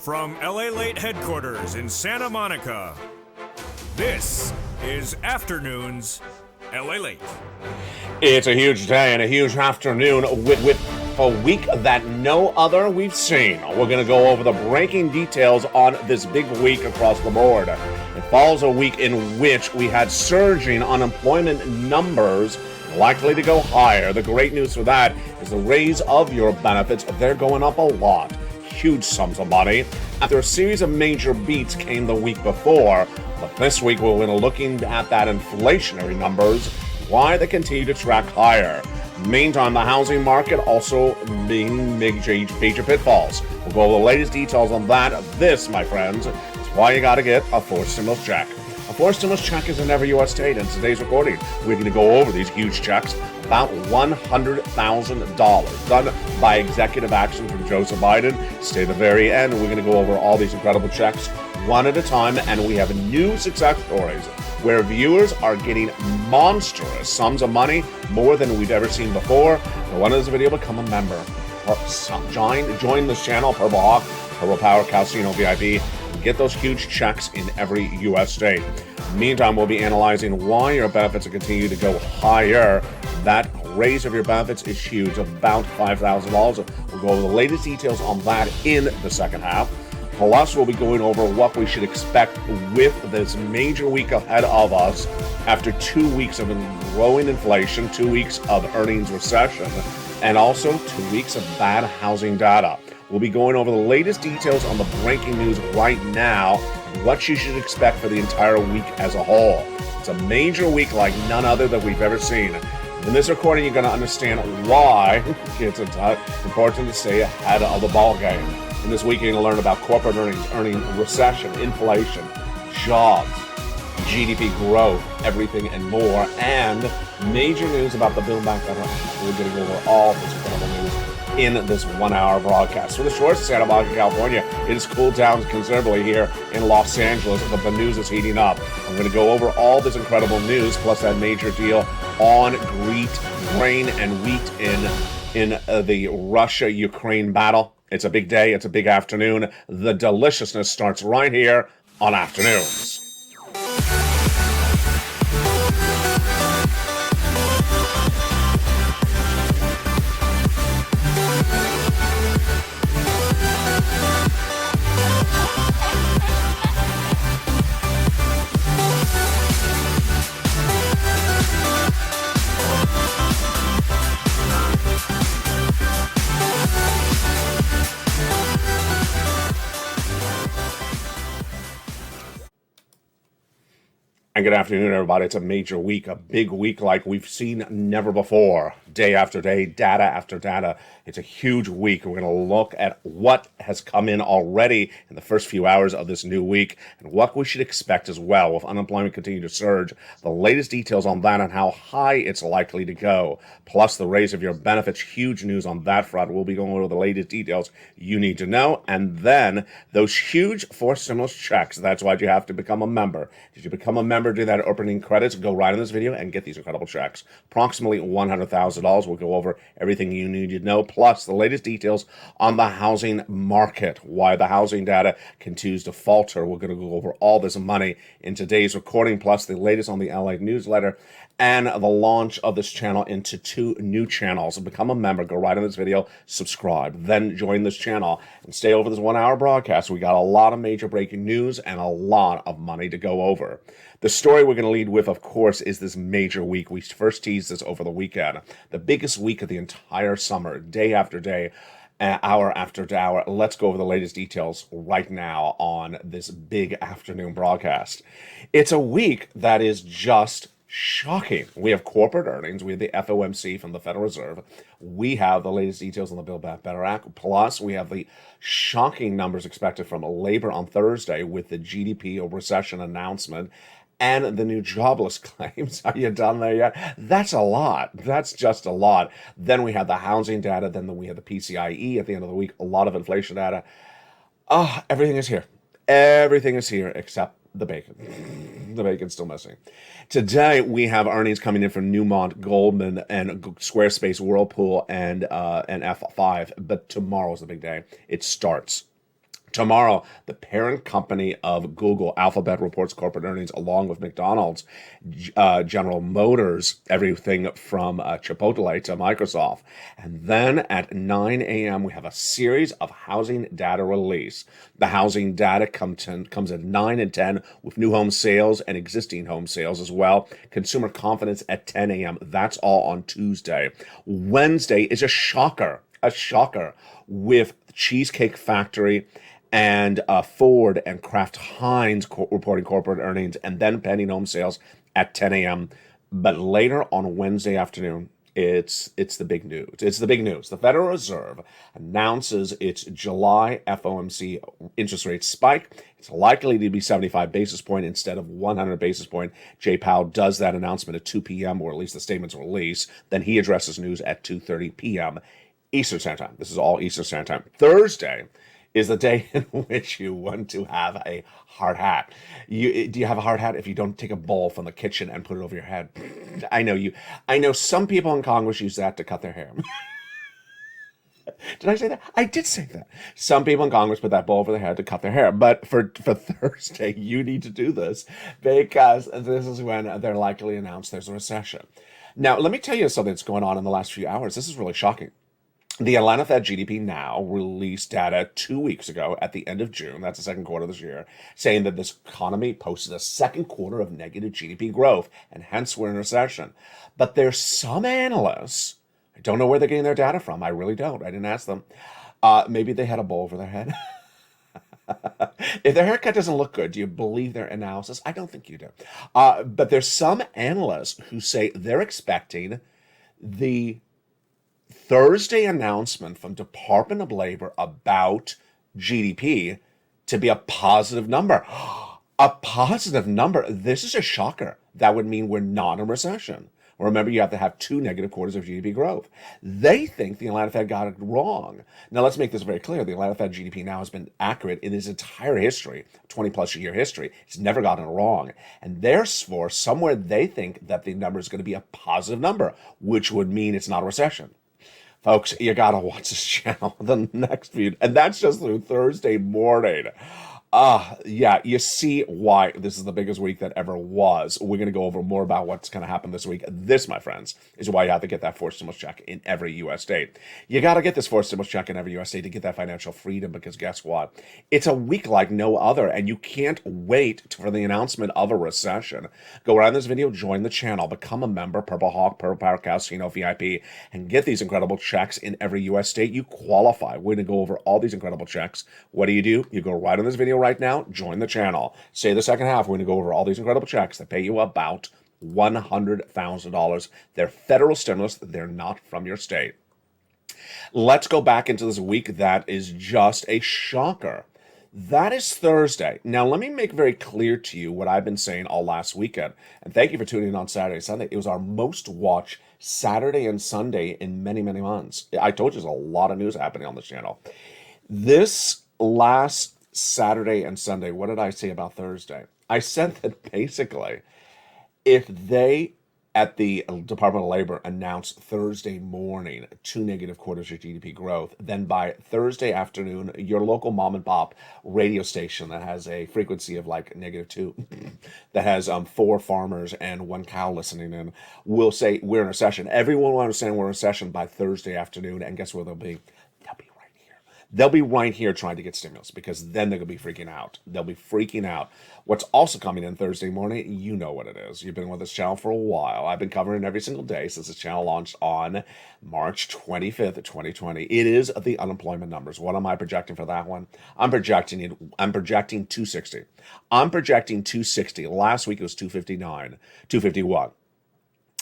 From LALATE headquarters in Santa Monica, this is Afternoons LALATE. It's a huge day and a huge afternoon with a week that no other we've seen. We're going to go over the breaking details on this big week across the board. It follows a week in which we had surging unemployment numbers likely to go higher. The great news for that is the raise of your benefits. They're going up a lot. Huge sums of money. After a series of major beats came the week before, but this week we're going to looking at that inflationary numbers, why they continue to track higher. Meantime, the housing market also being major pitfalls. We'll go over the latest details on that. This, my friends, is why you got to get a forced stimulus check. A forced stimulus check is in every U.S. state. In today's recording, we're going to go over these huge checks, about $100,000 done by executive action from Joseph Biden. Stay at the very end. We're going to go over all these incredible checks one at a time, and we have new success stories where viewers are getting monstrous sums of money, more than we've ever seen before. If you want this video, become a member. Join this channel, Purple Hawk, Purple Power Casino VIP. Get those huge checks in every U.S. state. Meantime, we'll be analyzing why your benefits will continue to go higher. That raise of your benefits is huge, about $5,000. We'll go over the latest details on that in the second half. Plus, we'll be going over what we should expect with this major week ahead of us after 2 weeks of growing inflation, 2 weeks of earnings recession, and also 2 weeks of bad housing data. We'll be going over the latest details on the breaking news right now, what you should expect for the entire week as a whole. It's a major week like none other that we've ever seen. In this recording, you're going to understand why it's important to stay ahead of the ball game. In this week, you're going to learn about corporate earnings, recession, inflation, jobs, GDP growth, everything and more, and major news about the Build Back Better Act. We're going to go over all this incredible news in this 1 hour broadcast. For the shores of Santa Monica, California, it has cooled down considerably here in Los Angeles, but the news is heating up. I'm going to go over all this incredible news, plus that major deal on grain and wheat in the Russia-Ukraine battle. It's a big day. It's a big afternoon. The deliciousness starts right here on Afternoons. And good afternoon, everybody. It's a major week, a big week like we've seen never before. Day after day, data after data. It's a huge week. We're going to look at what has come in already in the first few hours of this new week and what we should expect as well with unemployment continuing to surge. The latest details on that and how high it's likely to go. Plus the raise of your benefits. Huge news on that front. We'll be going over the latest details you need to know. And then those huge forced stimulus checks. That's why you have to become a member. Did you become a member? Do that opening credits. Go right in this video and get these incredible checks. Approximately $100,000. We'll go over everything you need to know, plus the latest details on the housing market, why the housing data continues to falter. We're going to go over all this money in today's recording, plus the latest on the LA newsletter and the launch of this channel into 2 new channels. Become a member, go right in this video, subscribe, then join this channel and stay over this 1 hour broadcast. We got a lot of major breaking news and a lot of money to go over. The story we're going to lead with, of course, is this major week. We first teased this over the weekend. The biggest week of the entire summer, day after day, hour after hour. Let's go over the latest details right now on this big afternoon broadcast. It's a week that is just shocking. We have corporate earnings. We have the FOMC from the Federal Reserve. We have the latest details on the Build Back Better Act. Plus, we have the shocking numbers expected from labor on Thursday with the GDP or recession announcement and the new jobless claims. Are you done there yet? That's a lot. That's just a lot. Then we have the housing data. Then we have the PCIe at the end of the week. A lot of inflation data. Everything is here. Everything is here except the bacon. The bacon's still missing. Today, we have earnings coming in from Newmont, Goldman, and Squarespace, Whirlpool, and F5. But tomorrow's the big day. It starts. Tomorrow, the parent company of Google, Alphabet, reports corporate earnings along with McDonald's, General Motors, everything from Chipotle to Microsoft. And then at 9 a.m., we have a series of housing data release. The housing data comes at 9 and 10 with new home sales and existing home sales as well. Consumer confidence at 10 a.m. That's all on Tuesday. Wednesday is a shocker with Cheesecake Factory and Ford and Kraft Heinz reporting corporate earnings, and then pending home sales at 10 a.m. But later on Wednesday afternoon, it's the big news. It's the big news. The Federal Reserve announces its July FOMC interest rate spike. It's likely to be 75 basis point instead of 100 basis point. Jay Powell does that announcement at 2 p.m., or at least the statement's release. Then he addresses news at 2:30 p.m. Eastern Standard Time. This is all Eastern Standard Time. Thursday is the day in which you want to have a hard hat. Do you have a hard hat if you don't take a bowl from the kitchen and put it over your head? I know some people in Congress use that to cut their hair. Did I say that? I did say that. Some people in Congress put that bowl over their head to cut their hair. But for Thursday, you need to do this because this is when they're likely to announce there's a recession. Now, let me tell you something that's going on in the last few hours. This is really shocking. The Atlanta Fed GDP Now released data 2 weeks ago at the end of June, that's the second quarter of this year, saying that this economy posted a second quarter of negative GDP growth, and hence we're in recession. But there's some analysts, I don't know where they're getting their data from, I really don't, I didn't ask them. Maybe they had a bowl over their head. If their haircut doesn't look good, do you believe their analysis? I don't think you do. But there's some analysts who say they're expecting the Thursday announcement from Department of Labor about GDP to be a positive number. A positive number. This is a shocker. That would mean we're not in a recession. Remember, you have to have 2 negative quarters of GDP growth. They think the Atlanta Fed got it wrong. Now, let's make this very clear. The Atlanta Fed GDP Now has been accurate in its entire history, 20-plus year history. It's never gotten it wrong. And therefore, somewhere they think that the number is going to be a positive number, which would mean it's not a recession. Folks, you gotta watch this channel the next few, and that's just through Thursday morning. Yeah, you see why this is the biggest week that ever was. We're going to go over more about what's going to happen this week. This, my friends, is why you have to get that forced stimulus check in every U.S. state. You got to get this forced stimulus check in every U.S. state to get that financial freedom, because guess what? It's a week like no other, and you can't wait for the announcement of a recession. Go around this video, join the channel, become a member, Purple Hawk, Purple Power Casino VIP, and get these incredible checks in every U.S. state. You qualify. We're going to go over all these incredible checks. What do? You go right on this video right now, join the channel. Say the second half, we're going to go over all these incredible checks that pay you about $100,000. They're federal stimulus. They're not from your state. Let's go back into this week that is just a shocker. That is Thursday. Now, let me make very clear to you what I've been saying all last weekend. And thank you for tuning in on Saturday and Sunday. It was our most watched Saturday and Sunday in many, many months. I told you there's a lot of news happening on this channel. This last Saturday and Sunday, what did I say about Thursday? I said that basically, if they at the Department of Labor announce Thursday morning 2 negative quarters of GDP growth, then by Thursday afternoon, your local mom and pop radio station that has a frequency of like -2, that has 4 farmers and 1 cow listening in, will say we're in a recession. Everyone will understand we're in a recession by Thursday afternoon, and guess where they'll be? They'll be right here trying to get stimulus, because then they're going to be freaking out. They'll be freaking out. What's also coming in Thursday morning, you know what it is. You've been with this channel for a while. I've been covering it every single day since this channel launched on March 25th, 2020. It is the unemployment numbers. What am I projecting for that one? I'm projecting 260. I'm projecting 260. Last week it was 259, 251.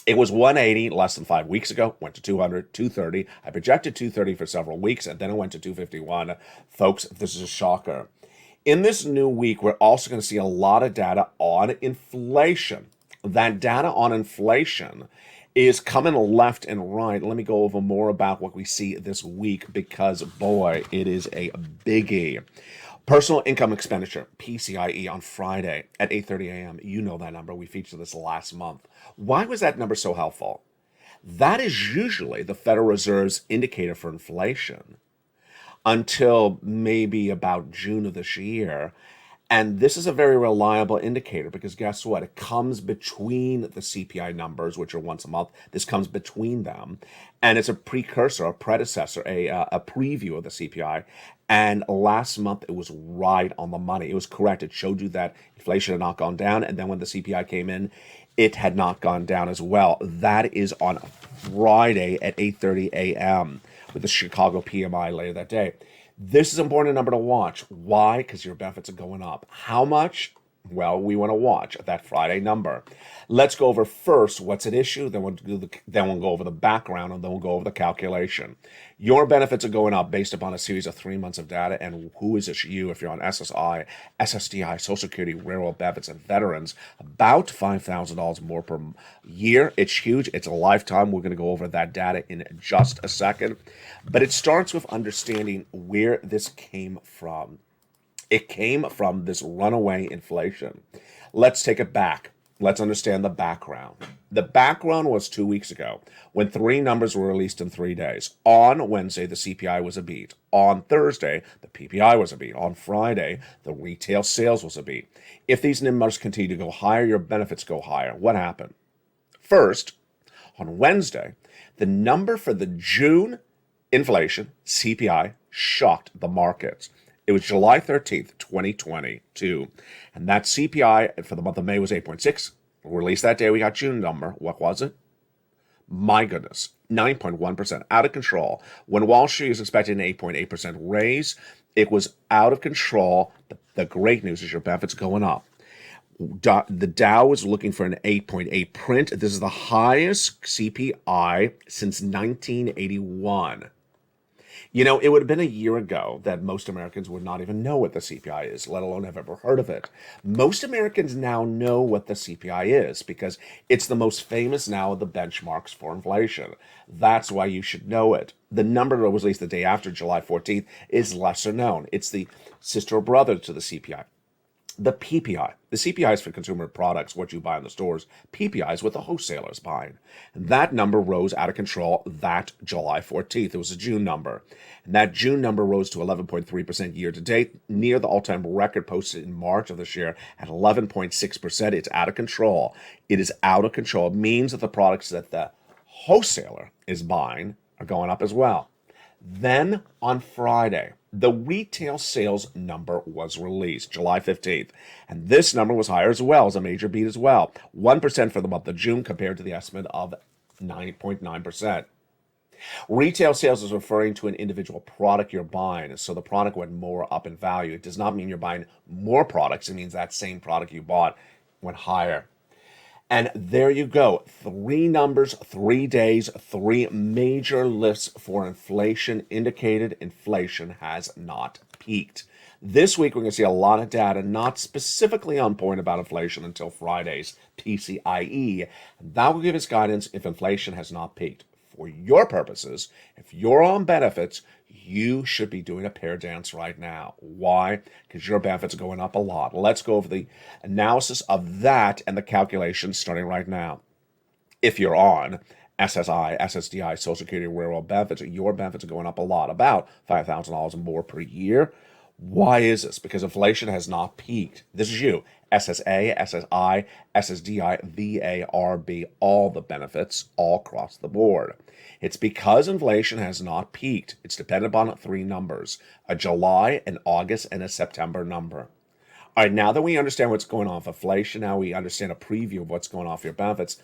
It was 180 less than 5 weeks ago, went to 200, 230. I projected 230 for several weeks, and then it went to 251. Folks, this is a shocker. In this new week, we're also going to see a lot of data on inflation. That data on inflation is coming left and right. Let me go over more about what we see this week, because, boy, it is a biggie. Personal income expenditure, PCIe, on Friday at 8:30 a.m. You know that number. We featured this last month. Why was that number so helpful? That is usually the Federal Reserve's indicator for inflation. until maybe about June of this year. And this is a very reliable indicator because guess what? It comes between the CPI numbers, which are once a month. This comes between them. And it's a precursor, a predecessor, a preview of the CPI. And last month, it was right on the money. It was correct. It showed you that inflation had not gone down. And then when the CPI came in, it had not gone down as well. That is on Friday at 8:30 a.m. with the Chicago PMI later that day. This is an important number to watch. Why? Because your benefits are going up. How much? Well, we want to watch that Friday number. Let's go over first what's at issue, then we'll go over the background, and then we'll go over the calculation. Your benefits are going up based upon a series of 3 months of data, and who is it? You, if you're on SSI, SSDI, Social Security, railroad benefits, and veterans, about $5,000 more per year. It's huge. It's a lifetime. We're going to go over that data in just a second, but it starts with understanding where this came from. It came from this runaway inflation. Let's take it back. Let's understand the background. The background was 2 weeks ago when 3 numbers were released in 3 days. On Wednesday, the CPI was a beat. On Thursday, the PPI was a beat. On Friday, the retail sales was a beat. If these numbers continue to go higher, your benefits go higher. What happened? First, on Wednesday, the number for the June inflation, CPI, shocked the markets. It was July 13th, 2022. And that CPI for the month of May was 8.6. Released that day, we got June number. What was it? My goodness, 9.1%, out of control. When Wall Street was expecting an 8.8% raise, it was out of control. The great news is your benefits going up. The Dow was looking for an 8.8 print. This is the highest CPI since 1981. You know, it would have been a year ago that most Americans would not even know what the CPI is, let alone have ever heard of it. Most Americans now know what the CPI is because it's the most famous now of the benchmarks for inflation. That's why you should know it. The number that was released the day after, July 14th, is lesser known. It's the sister or brother to the CPI. The PPI. The CPI is for consumer products, what you buy in the stores. PPI is what the wholesalers buying. And that number rose out of control that July 14th. It was a June number. And that June number rose to 11.3% year to date, near the all-time record posted in March of this year at 11.6%. It's out of control. It is out of control. It means that the products that the wholesaler is buying are going up as well. Then on Friday, the retail sales number was released, July 15th. And this number was higher as well, as a major beat as well. 1% for the month of June compared to the estimate of 9.9%. Retail sales is referring to an individual product you're buying. So the product went more up in value. It does not mean you're buying more products. It means that same product you bought went higher. And there you go. 3 numbers, 3 days, 3 major lifts for inflation indicated inflation has not peaked. This week, we're going to see a lot of data, not specifically on point about inflation until Friday's PCIe. That will give us guidance if inflation has not peaked. For your purposes, if you're on benefits, you should be doing a pair dance right now. Why? Because your benefits are going up a lot. Let's go over the analysis of that and the calculations starting right now. If you're on SSI, SSDI, Social Security, railroad benefits, your benefits are going up a lot, about $5,000 more per year. Why is this? Because inflation has not peaked. This is you. SSA, SSI, SSDI, VARB, all the benefits, all across the board. It's because inflation has not peaked. It's dependent upon 3 numbers, a July, an August, and a September number. All right, now that we understand what's going on with inflation, now we understand a preview of what's going on with your benefits,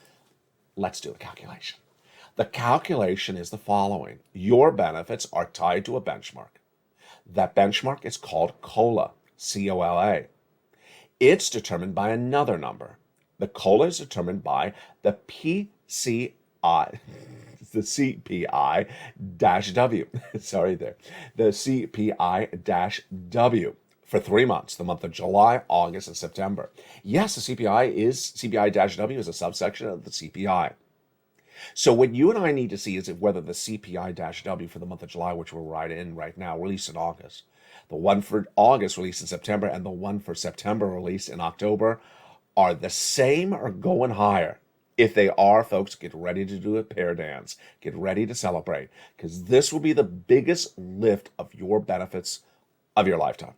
let's do the calculation. The calculation is the following. Your benefits are tied to a benchmark. That benchmark is called COLA, C-O-L-A. It's determined by another number. The COLA is determined by the PCI, the CPI-W. Sorry there. The CPI-W for 3 months, the month of July, August, and September. Yes, the CPI-W is a subsection of the CPI. So what you and I need to see is whether the CPI-W for the month of July, which we're right in right now, released in August, the one for August released in September, and the one for September released in October are the same or going higher. If they are, folks, get ready to do a pair dance. Get ready to celebrate, because this will be the biggest lift of your benefits of your lifetime.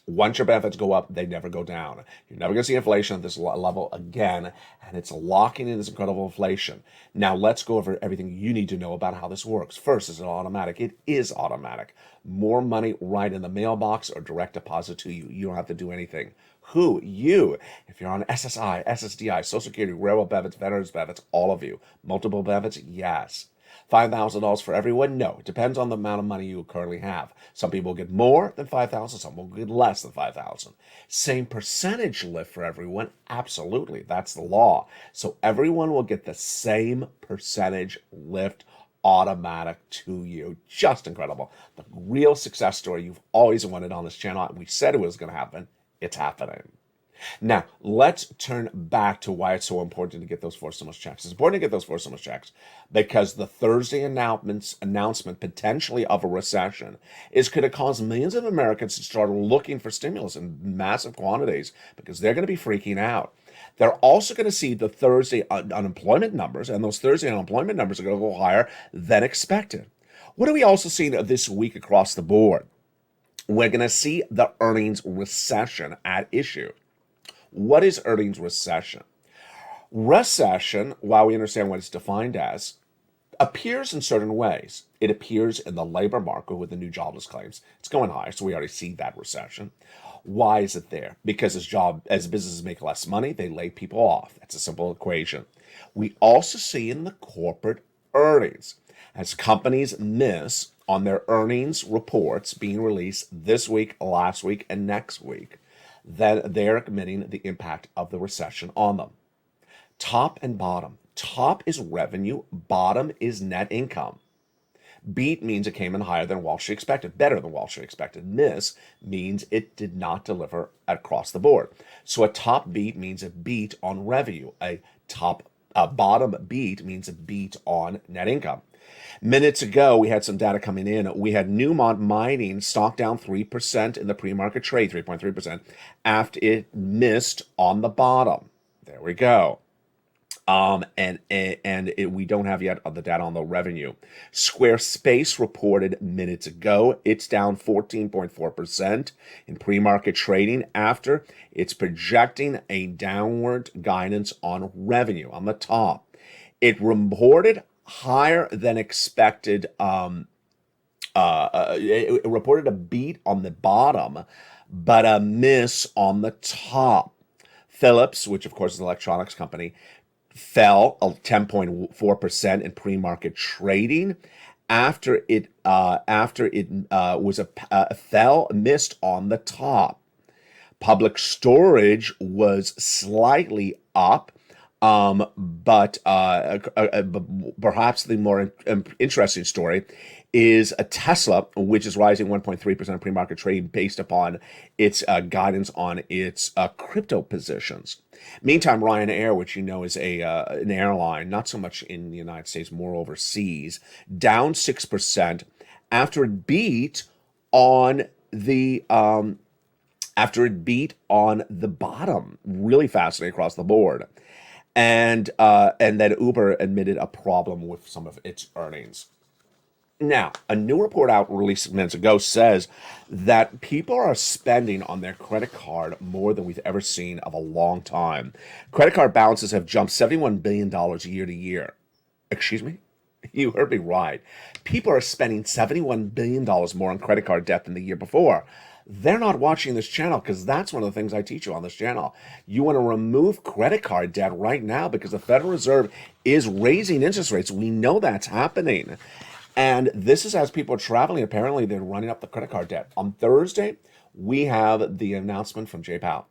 Once your benefits go up, they never go down. You're never going to see inflation at this level again, and it's locking in this incredible inflation. Now, let's go over everything you need to know about how this works. First, is it automatic? It is automatic. More money right in the mailbox or direct deposit to you. You don't have to do anything. Who? You. If you're on SSI, SSDI, Social Security, railroad benefits, veterans benefits, all of you. Multiple benefits? Yes. $5,000 for everyone? No. It depends on the amount of money you currently have. Some people get more than $5,000, some will get less than $5,000. Same percentage lift for everyone? Absolutely. That's the law. So everyone will get the same percentage lift automatic to you. Just incredible. The real success story you've always wanted on this channel. We said it was going to happen. It's happening. Now, let's turn back to why it's so important to get those four stimulus checks. It's important to get those four stimulus checks because the Thursday announcement potentially of a recession is going to cause millions of Americans to start looking for stimulus in massive quantities because they're going to be freaking out. They're also going to see the Thursday unemployment numbers, and those Thursday unemployment numbers are going to go higher than expected. What are we also seeing this week across the board? We're going to see the earnings recession at issue. What is earnings recession? Recession, while we understand what it's defined as, appears in certain ways. It appears in the labor market with the new jobless claims. It's going higher, so we already see that recession. Why is it there? Because as businesses make less money, they lay people off. That's a simple equation. We also see in the corporate earnings, as companies miss on their earnings reports being released this week, last week, and next week, then they're admitting the impact of the recession on them. Top and bottom. Top is revenue, bottom is net income. Beat means it came in higher than Wall Street expected, better than Wall Street expected. Miss means it did not deliver across the board. So a top beat means a beat on revenue. A bottom beat means a beat on net income. Minutes ago, we had some data coming in. We had Newmont Mining stock down 3% in the pre-market trade, 3.3%, after it missed on the bottom. There we go. We don't have yet the data on the revenue. Squarespace reported minutes ago it's down 14.4% in pre-market trading after it's projecting a downward guidance on revenue on the top. It reported higher than expected. It reported a beat on the bottom, but a miss on the top. Philips, which of course is an electronics company, fell 10.4% in pre-market trading after it missed on the top. Public storage was slightly up. But perhaps the more interesting story is a Tesla, which is rising 1.3% pre-market trade based upon its guidance on its crypto positions. Meantime, Ryanair, which you know is an airline, not so much in the United States, more overseas, down 6% after it beat on the bottom, really fascinating across the board. And then Uber admitted a problem with some of its earnings. Now, a new report out released minutes ago says that people are spending on their credit card more than we've ever seen of a long time. Credit card balances have jumped $71 billion year to year. Excuse me? You heard me right. People are spending $71 billion more on credit card debt than the year before. They're not watching this channel because that's one of the things I teach you on this channel. You want to remove credit card debt right now because the Federal Reserve is raising interest rates. We know that's happening. And this is as people are traveling. Apparently, they're running up the credit card debt. On Thursday, we have the announcement from Jay Powell.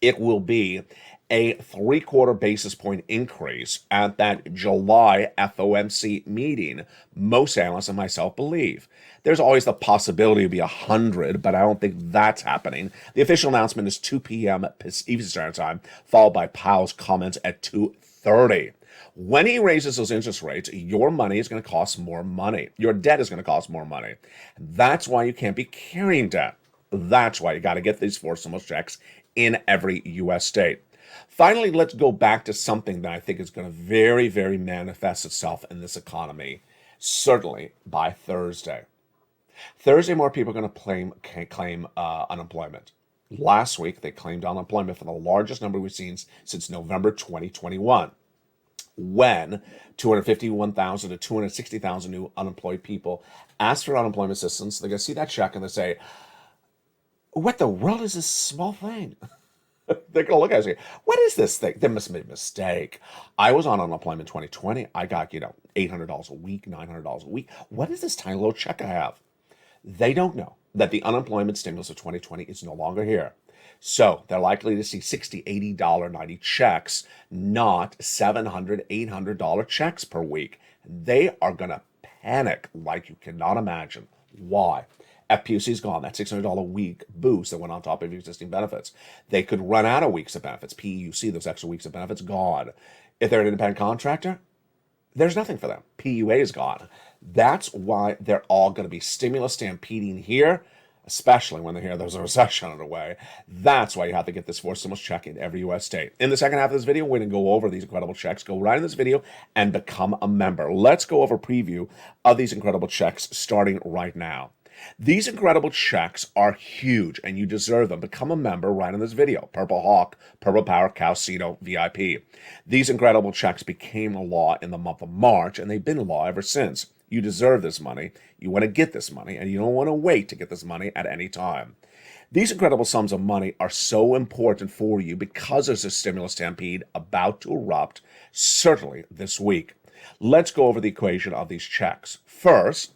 It will be a 3/4 basis point increase at that July FOMC meeting. Most analysts and myself believe. There's always the possibility to be 100, but I don't think that's happening. The official announcement is 2 p.m. Eastern Standard Time, followed by Powell's comments at 2:30. When he raises those interest rates, your money is going to cost more money. Your debt is going to cost more money. That's why you can't be carrying debt. That's why you got to get these four stimulus checks in every U.S. state. Finally, let's go back to something that I think is going to very, very manifest itself in this economy, certainly by Thursday. Thursday, more people are going to claim unemployment. Last week, they claimed unemployment for the largest number we've seen since November 2021, when 251,000 to 260,000 new unemployed people ask for unemployment assistance. They're going to see that check and they say, what the world is this small thing? They're going to look at it and say, what is this thing? There must be a mistake. I was on unemployment 2020. I got, $800 a week, $900 a week. What is this tiny little check I have? They don't know that the unemployment stimulus of 2020 is no longer here. So they're likely to see $60, $80, $90 checks, not $700, $800 checks per week. They are going to panic like you cannot imagine. Why? FPUC is gone. That $600 a week boost that went on top of your existing benefits. They could run out of weeks of benefits. PEUC, those extra weeks of benefits, gone. If they're an independent contractor, there's nothing for them. PUA is gone. That's why they're all going to be stimulus stampeding here, especially when they hear there's a recession underway. That's why you have to get this forced stimulus check in every U.S. state. In the second half of this video, we're going to go over these incredible checks. Go right in this video and become a member. Let's go over a preview of these incredible checks starting right now. These incredible checks are huge, and you deserve them. Become a member right in this video. Purple Hawk, Purple Power, Calcino, VIP. These incredible checks became a law in the month of March, and they've been a law ever since. You deserve this money. You want to get this money, and you don't want to wait to get this money at any time. These incredible sums of money are so important for you because there's a stimulus stampede about to erupt, certainly this week. Let's go over the equation of these checks. First,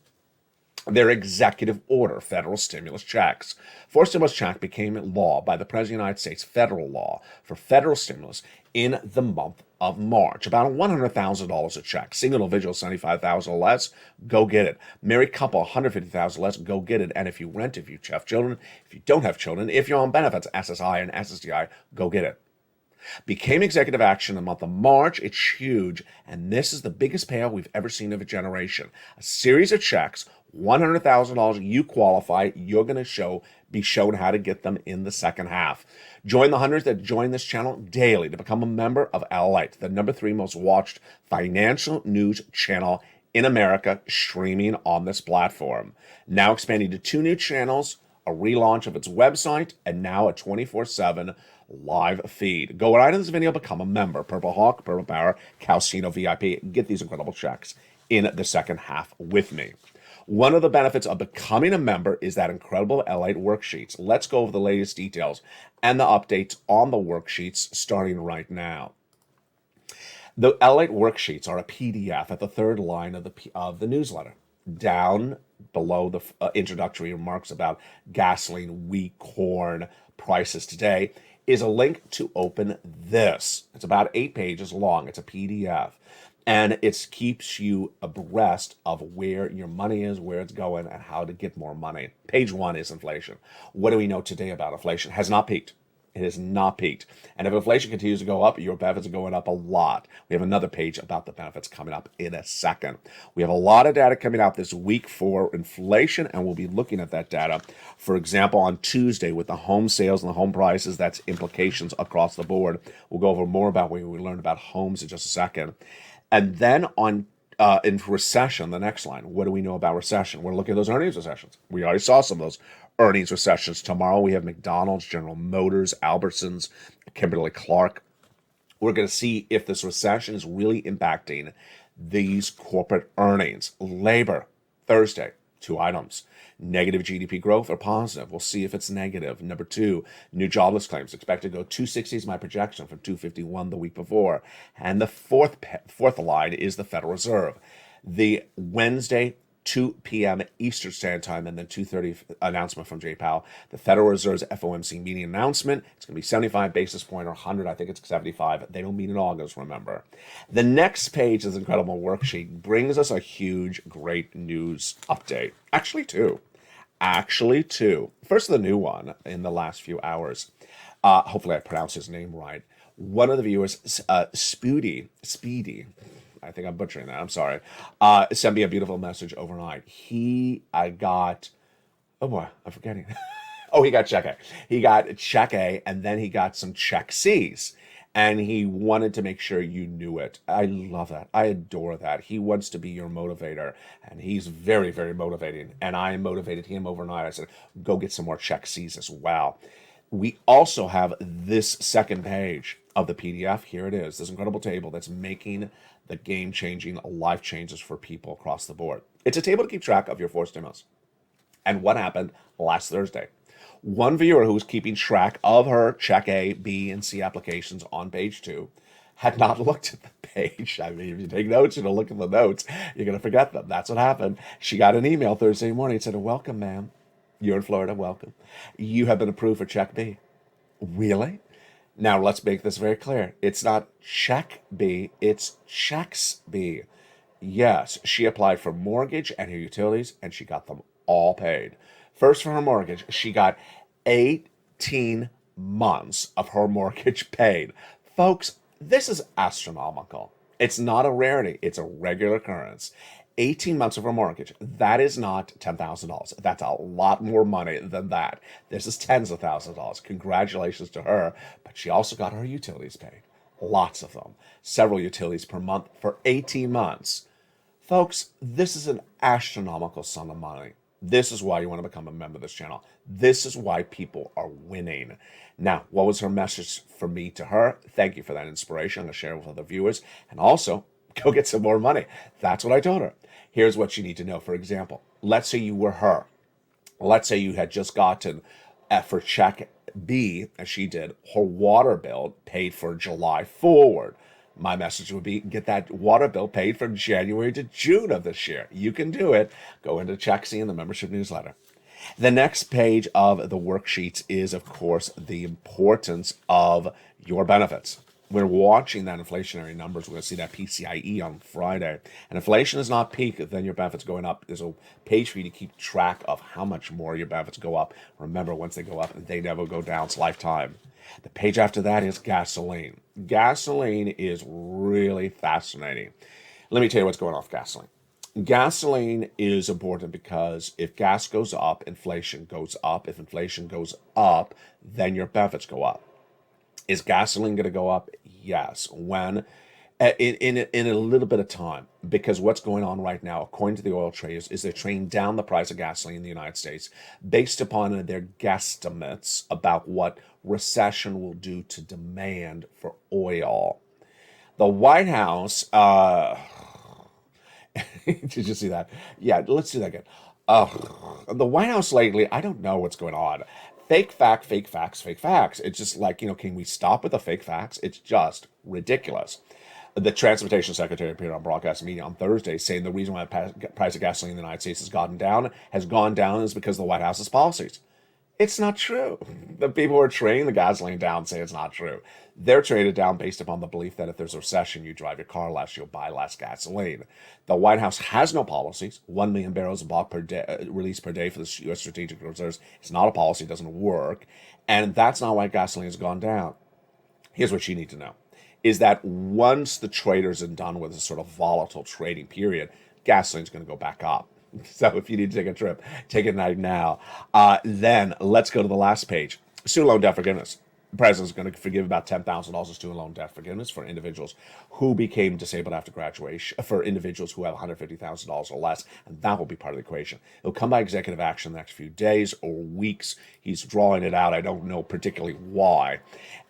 their executive order, federal stimulus checks. Forced stimulus check became law by the President of the United States, federal law for federal stimulus in the month of March. About $100,000 a check. Single individual, $75,000 or less, go get it. Married couple, $150,000 less, go get it. And if you rent, if you have children, if you don't have children, if you're on benefits, SSI and SSDI, go get it. Became executive action in the month of March. It's huge, and this is the biggest payout we've ever seen of a generation. A series of checks, $100,000. You qualify. You're going to be shown how to get them in the second half. Join the hundreds that join this channel daily to become a member of LALATE, the #3 most watched financial news channel in America, streaming on this platform. Now expanding to 2 new channels, a relaunch of its website, and now a 24/7 live feed. Go right in this video, become a member. Purple Hawk, Purple Power, Calcino VIP. Get these incredible checks in the second half with me. One of the benefits of becoming a member is that incredible LALATE worksheets. Let's go over the latest details and the updates on the worksheets starting right now. The LALATE worksheets are a PDF at the third line of the newsletter. Down below the introductory remarks about gasoline, wheat, corn prices today is a link to open this. It's about 8 pages long. It's a PDF. And it keeps you abreast of where your money is, where it's going, and how to get more money. Page 1 is inflation. What do we know today about inflation? Has not peaked. It has not peaked. And if inflation continues to go up, your benefits are going up a lot. We have another page about the benefits coming up in a second. We have a lot of data coming out this week for inflation, and we'll be looking at that data. For example, on Tuesday with the home sales and the home prices, that's implications across the board. We'll go over more about when we learn about homes in just a second. And then in recession, the next line, what do we know about recession? We're looking at those earnings recessions. We already saw some of those earnings recessions. Tomorrow we have McDonald's, General Motors, Albertsons, Kimberly-Clark. We're going to see if this recession is really impacting these corporate earnings. Labor, Thursday, 2 items. Negative GDP growth or positive? We'll see if it's negative. Number 2, new jobless claims. Expected to go 260 is my projection from 251 the week before. And the fourth line is the Federal Reserve. The Wednesday, 2 p.m. Eastern Standard Time, and then 2:30 announcement from Jay Powell. The Federal Reserve's FOMC meeting announcement. It's going to be 75 basis point or 100. I think it's 75. They don't meet in August, remember. The next page is an incredible worksheet. Brings us a huge, great news update. Actually, two. First, the new one in the last few hours. Hopefully I pronounced his name right. One of the viewers, Speedy, I think I'm butchering that, I'm sorry, sent me a beautiful message overnight. He got, oh boy, I'm forgetting. Oh, he got check A. He got check A, and then he got some check C's. and he wanted to make sure you knew it. I love that. I adore that. He wants to be your motivator, and he's very, very motivating. And I motivated him overnight. I said, go get some more check C's as well. We also have this second page of the PDF. Here it is, this incredible table that's making the game-changing life changes for people across the board. It's a table to keep track of your 4 stimulus and what happened last Thursday. One viewer who was keeping track of her check A, B, and C applications on page 2 had not looked at the page. I mean, if you take notes, you don't look at the notes, you're going to forget them. That's what happened. She got an email Thursday morning. It said, welcome, ma'am. You're in Florida. Welcome. You have been approved for check B. Really? Now, let's make this very clear. It's not check B, it's checks B. Yes, she applied for mortgage and her utilities, and she got them all paid. First, for her mortgage, she got 18 months of her mortgage paid. Folks, this is astronomical. It's not a rarity. It's a regular occurrence. 18 months of her mortgage. That is not $10,000. That's a lot more money than that. This is tens of thousands of dollars. Congratulations to her. But she also got her utilities paid. Lots of them. Several utilities per month for 18 months. Folks, this is an astronomical sum of money. This is why you want to become a member of this channel. This is why people are winning. Now, what was her message for me to her? Thank you for that inspiration. I'm going to share it with other viewers. And also, go get some more money. That's what I told her. Here's what you need to know. For example, let's say you were her. Let's say you had just gotten, for check B, as she did, her water bill paid for July forward. My message would be, get that water bill paid from January to June of this year. You can do it. Go into Check C in the membership newsletter. The next page of the worksheets is, of course, the importance of your benefits. We're watching that inflationary numbers. We're going to see that PCIe on Friday. And inflation is not peak, then your benefits going up. There's a page for you to keep track of how much more your benefits go up. Remember, once they go up, they never go down. It's lifetime. The page after that is gasoline. Gasoline is really fascinating. Let me tell you what's going on with gasoline. Gasoline is important because if gas goes up, inflation goes up. If inflation goes up, then your benefits go up. Is gasoline going to go up? Yes. When? In a little bit of time. Because what's going on right now, according to the oil traders, is they're trading down the price of gasoline in the United States based upon their guesstimates about what recession will do to demand for oil. The White House, did you see that? Yeah, let's do that again. The White House lately, I don't know what's going on. Fake fact, fake facts, fake facts. It's just like, can we stop with the fake facts? It's just ridiculous. The Transportation Secretary appeared on broadcast media on Thursday saying the reason why the price of gasoline in the United States has gone down is because of the White House's policies. It's not true. The people who are trading the gasoline down say it's not true. They're traded down based upon the belief that if there's a recession, you drive your car less, you'll buy less gasoline. The White House has no policies. 1 million barrels of bulk per day, released per day for the U.S. strategic reserves. It's not a policy. It doesn't work. And that's not why gasoline has gone down. Here's what you need to know, is that once the traders are done with this sort of volatile trading period, gasoline's going to go back up. So if you need to take a trip, take it right now. Then let's go to the last page. Student loan debt forgiveness. The president is going to forgive about $10,000 of student loan debt forgiveness for individuals who became disabled after graduation, for individuals who have $150,000 or less, and that will be part of the equation. It'll come by executive action in the next few days or weeks. He's drawing it out. I don't know particularly why.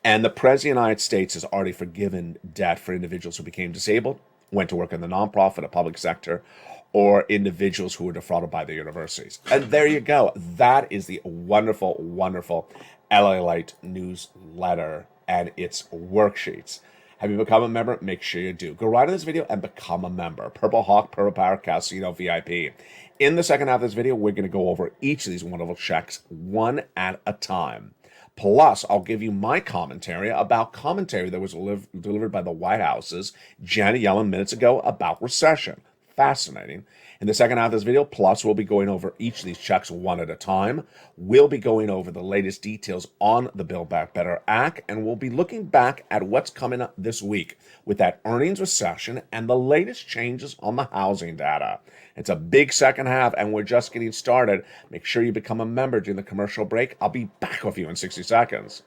And the President of the United States has already forgiven debt for individuals who became disabled, went to work in the nonprofit or public sector, or individuals who were defrauded by the universities. And there you go. That is the wonderful, wonderful LALATE newsletter and its worksheets. Have you become a member? Make sure you do. Go right to this video and become a member. Purple Hawk, Purple Power, Casino VIP. In the second half of this video, we're going to go over each of these wonderful checks one at a time. Plus, I'll give you my commentary about commentary that was delivered by the White House's Janet Yellen minutes ago about recession. Fascinating. In the second half of this video, plus we'll be going over each of these checks one at a time. We'll be going over the latest details on the Build Back Better Act, and we'll be looking back at what's coming up this week with that earnings recession and the latest changes on the housing data. It's a big second half, and we're just getting started. Make sure you become a member during the commercial break. I'll be back with you in 60 seconds.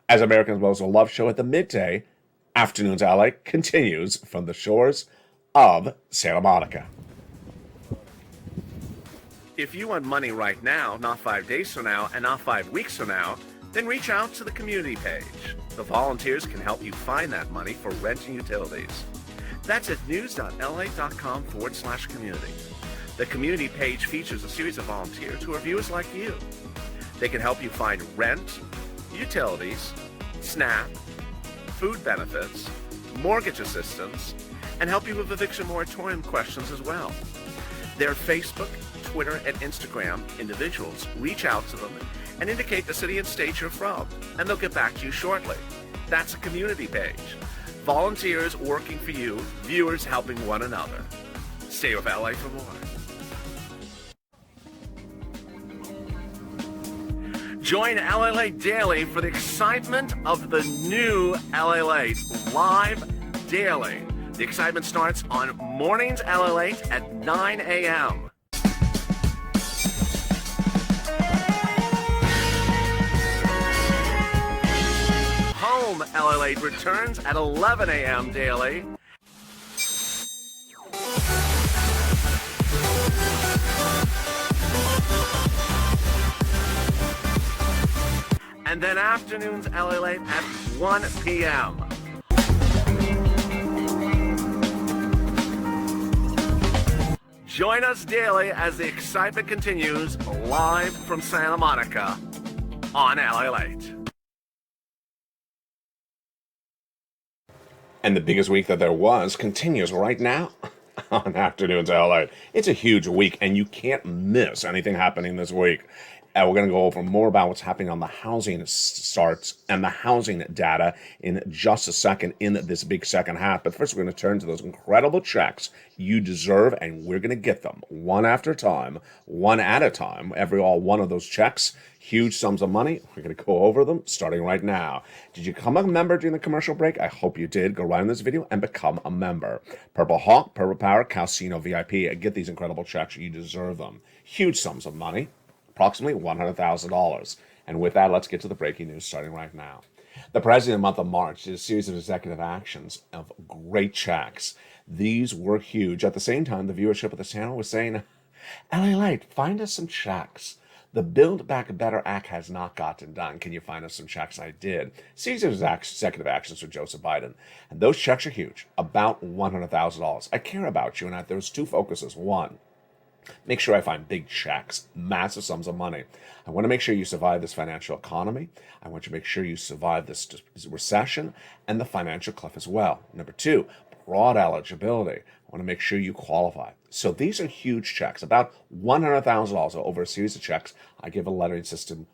As Americans Most Love show at the midday, Afternoons LA continues from the shores of Santa Monica. If you want money right now, not 5 days from now, and not 5 weeks from now, then reach out to the community page. The volunteers can help you find that money for rent and utilities. That's at news.la.com/community. The community page features a series of volunteers who are viewers like you. They can help you find rent, utilities, SNAP, food benefits, mortgage assistance, and help you with eviction moratorium questions as well. Their Facebook, Twitter, and Instagram individuals reach out to them and indicate the city and state you're from, and they'll get back to you shortly. That's a community page. Volunteers working for you, viewers helping one another. Stay with LA for more. Join LALATE Daily for the excitement of the new LALATE live daily. The excitement starts on mornings LALATE at 9 a.m. Home LALATE returns at 11 a.m. daily. And then afternoons LALATE at 1 p.m. Join us daily as the excitement continues live from Santa Monica on LALATE. And the biggest week that there was continues right now on Afternoons LA. It's a huge week, and you can't miss anything happening this week. We're going to go over more about what's happening on the housing starts and the housing data in just a second in this big second half. But first, we're going to turn to those incredible checks you deserve, and we're going to get them one after time, one at a time. All one of those checks, huge sums of money. We're going to go over them starting right now. Did you become a member during the commercial break? I hope you did. Go right in this video and become a member. Purple Hawk, Purple Power, Casino VIP. Get these incredible checks. You deserve them. Huge sums of money. Approximately $100,000. And with that, let's get to the breaking news starting right now. The president in the month of March did a series of executive actions of great checks. These were huge. At the same time, the viewership of the channel was saying, LALATE, find us some checks. The Build Back Better Act has not gotten done. Can you find us some checks? I did. Series of executive actions for Joseph Biden. And those checks are huge, about $100,000. I care about you, and there's two focuses. One, make sure I find big checks, massive sums of money. I want to make sure you survive this financial economy. I want you to make sure you survive this recession and the financial cliff as well. Number two, broad eligibility. I want to make sure you qualify. So these are huge checks, about $100,000 over a series of checks. I give a lettering system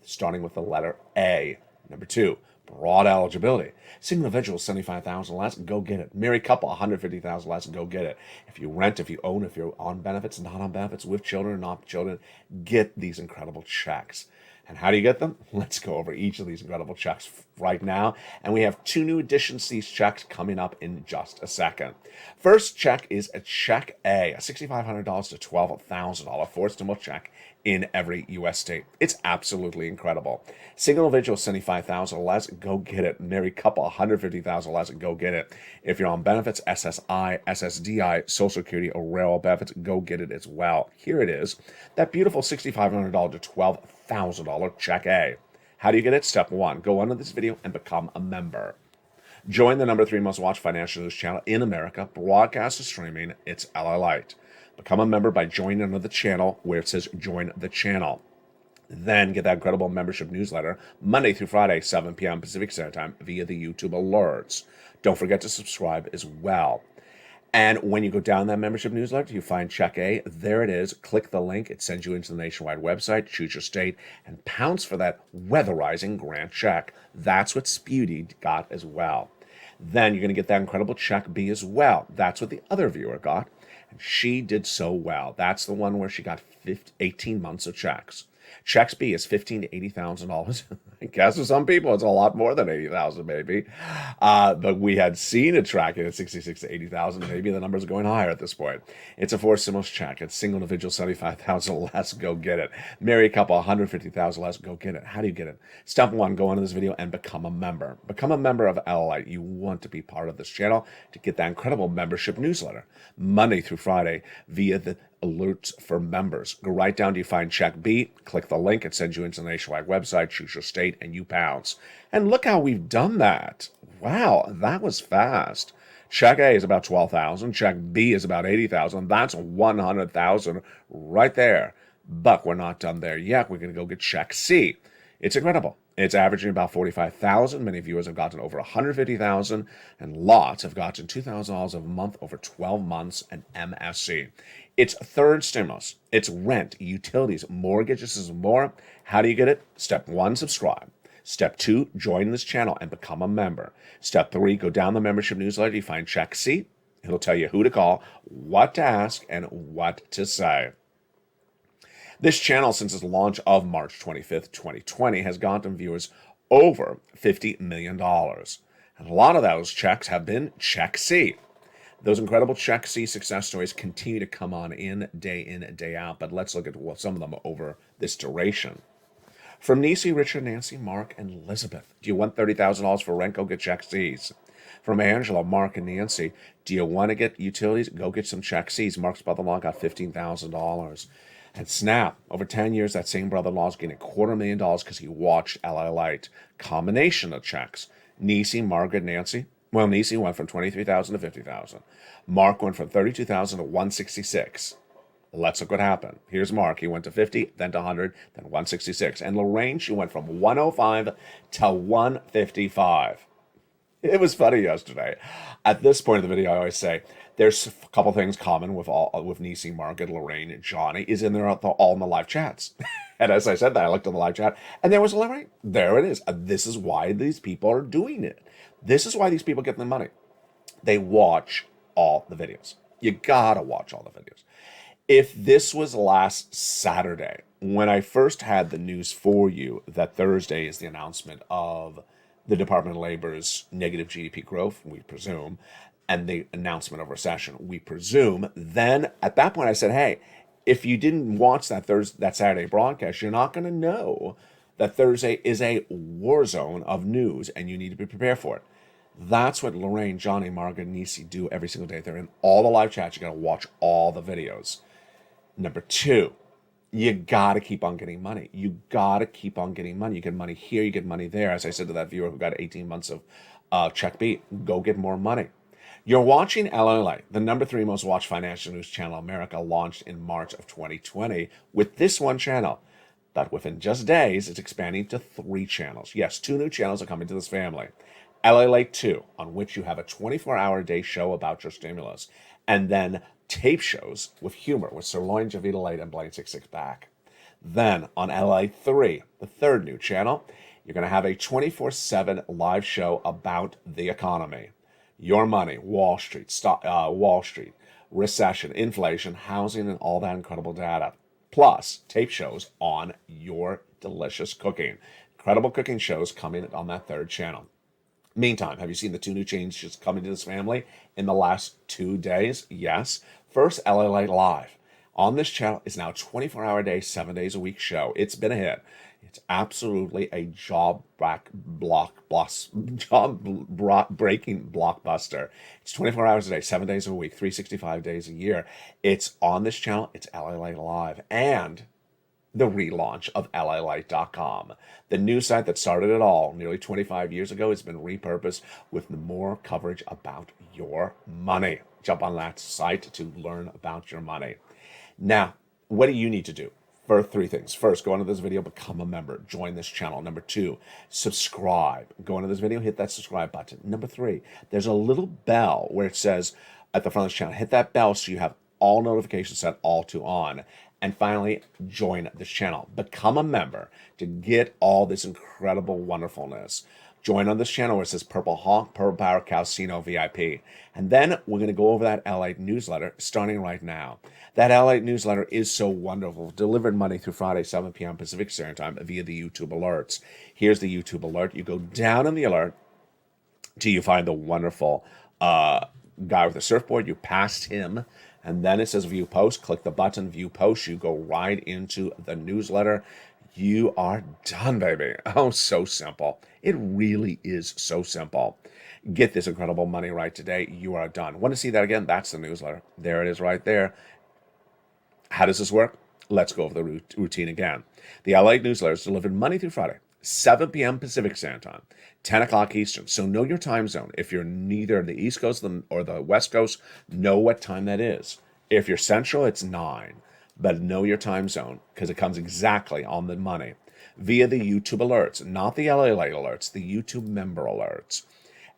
starting with the letter A. Number two, broad eligibility. Single individual, $75,000 less, go get it. Married couple, $150,000 less, go get it. If you rent, if you own, if you're on benefits, not on benefits, with children, not children, get these incredible checks. And how do you get them? Let's go over each of these incredible checks right now. And we have two new additions to these checks coming up in just a second. First check is a Check A, a $6,500 to $12,000 forcible check in every U.S. state. It's absolutely incredible. Single individual, $75,000 less, go get it. Married couple, $150,000 less, go get it. If you're on benefits, SSI, SSDI, Social Security, or railroad benefits, go get it as well. Here it is, that beautiful $6,500 to $12,000 Check A. How do you get it? Step one, go under this video and become a member. Join the number 3 most watched financial news channel in America, broadcast and streaming. It's LALATE. Become a member by joining under the channel where it says join the channel. Then get that incredible membership newsletter Monday through Friday, 7 p.m. Pacific Standard Time via the YouTube alerts. Don't forget to subscribe as well. And when you go down that membership newsletter, you find Check A. There it is. Click the link. It sends you into the nationwide website. Choose your state and pounce for that weatherizing grant check. That's what Sputy got as well. Then you're going to get that incredible Check B as well. That's what the other viewer got. And she did so well. That's the one where she got 18 months of checks. Checks B is $15,000 to $80,000. I guess for some people it's a lot more than 80,000, maybe. But we had seen it tracking at 66 to 80,000. Maybe the numbers are going higher at this point. It's a four stimulus check. It's single individual 75,000 less. Go get it. Married couple 150,000 less. Go get it. How do you get it? Step one: go into this video and become a member. Become a member of LALATE. You want to be part of this channel to get that incredible membership newsletter Monday through Friday via the alerts for members. Go right down to you find check B, click the link, it sends you into the nationwide website, choose your state, and you pounce. And look how we've done that. Wow, that was fast. Check A is about 12,000, check B is about 80,000. That's 100,000 right there. But we're not done there yet. We're going to go get check C. It's incredible. It's averaging about 45,000. Many viewers have gotten over 150,000, and lots have gotten $2,000 a month over 12 months and MSC. It's third stimulus. It's rent, utilities, mortgages, and more. How do you get it? Step one, subscribe. Step two, join this channel and become a member. Step three, go down the membership newsletter. You find check C. It'll tell you who to call, what to ask, and what to say. This channel, since its launch of March 25th, 2020, has gotten viewers over $50 million. And a lot of those checks have been check C. Those incredible check C success stories continue to come on in, day out. But let's look at some of them over this duration. From Nisi, Richard, Nancy, Mark, and Elizabeth. Do you want $30,000 for rent? Go get check C's. From Angela, Mark, and Nancy. Do you want to get utilities? Go get some check C's. Mark's brother-in-law got $15,000. And Snap, over 10 years, that same brother-in-law is getting $250,000 because he watched LALATE. Combination of checks. Nisi, Margaret, Nancy. Well, Nisi went from $23,000 to $50,000. Mark went from $32,000 to $166,000. Let's look what happened. Here's Mark. He went to 50, then to 100, then 166. And Lorraine, she went from 105 to 155. It was funny yesterday. At this point of the video, I always say, there's a couple things common with Nisi, Margaret, Lorraine, and Johnny, is in there all in the live chats. And as I said that, I looked in the live chat, and there was Lorraine. There it is. This is why these people are doing it. This is why these people get the money. They watch all the videos. You gotta watch all the videos. If this was last Saturday, when I first had the news for you that Thursday is the announcement of the Department of Labor's negative GDP growth, we presume, and the announcement of recession, we presume, then at that point I said, hey, if you didn't watch that Saturday broadcast, you're not going to know that Thursday is a war zone of news and you need to be prepared for it. That's what Lorraine, Johnny, Margaret, and Nisi do every single day. They're in all the live chats. You got to watch all the videos. Number two, you got to keep on getting money. You got to keep on getting money. You get money here, you get money there. As I said to that viewer who got 18 months of check B, go get more money. You're watching LALATE, the number 3 most watched financial news channel in America, launched in March of 2020 with this one channel. But within just days, it's expanding to 3 channels. Yes, 2 new channels are coming to this family. LALATE 2, on which you have a 24-hour-a-day show about your stimulus, and then tape shows with humor with Sirloin, Javita Late, and Blaine 66 back. Then on LALATE 3, the 3rd new channel, you're going to have a 24/7 live show about the economy. Your money, Wall Street, recession, inflation, housing, and all that incredible data. Plus, tape shows on your delicious cooking. Incredible cooking shows coming on that 3rd channel. Meantime, have you seen the 2 new changes coming to this family in the last 2 days? Yes. First, LALATE Live. On this channel is now a 24-hour-a-day, 7 days a week show. It's been a hit. It's absolutely a job-breaking blockbuster. It's 24 hours a day, 7 days a week, 365 days a year. It's on this channel. It's LALATE Live. And the relaunch of LALATE.com. The news site that started it all nearly 25 years ago has been repurposed with more coverage about your money. Jump on that site to learn about your money. Now, what do you need to do? For 3 things. First, go into this video, become a member, join this channel. Number 2, subscribe. Go into this video, hit that subscribe button. Number 3, there's a little bell where it says at the front of this channel, hit that bell so you have all notifications set all to on. And finally, join this channel. Become a member to get all this incredible wonderfulness. Join on this channel where it says Purple Hawk, Purple Power Casino VIP. And then we're going to go over that LALATE newsletter starting right now. That LALATE newsletter is so wonderful. Delivered Monday through Friday, 7 p.m. Pacific Standard Time via the YouTube alerts. Here's the YouTube alert. You go down in the alert till you find the wonderful guy with the surfboard. You passed him. And then it says View Post. Click the button, View Post. You go right into the newsletter. You are done, baby. Oh, so simple. It really is so simple. Get this incredible money right today. You are done. Want to see that again? That's the newsletter. There it is right there. How does this work? Let's go over the routine again. The LA newsletter is delivered Monday through Friday, 7 p.m. Pacific Standard Time, 10 o'clock Eastern. So know your time zone. If you're neither the East Coast or the West Coast, know what time that is. If you're Central, it's 9. But know your time zone because it comes exactly on the money via the YouTube alerts, not the LALATE alerts, the YouTube member alerts.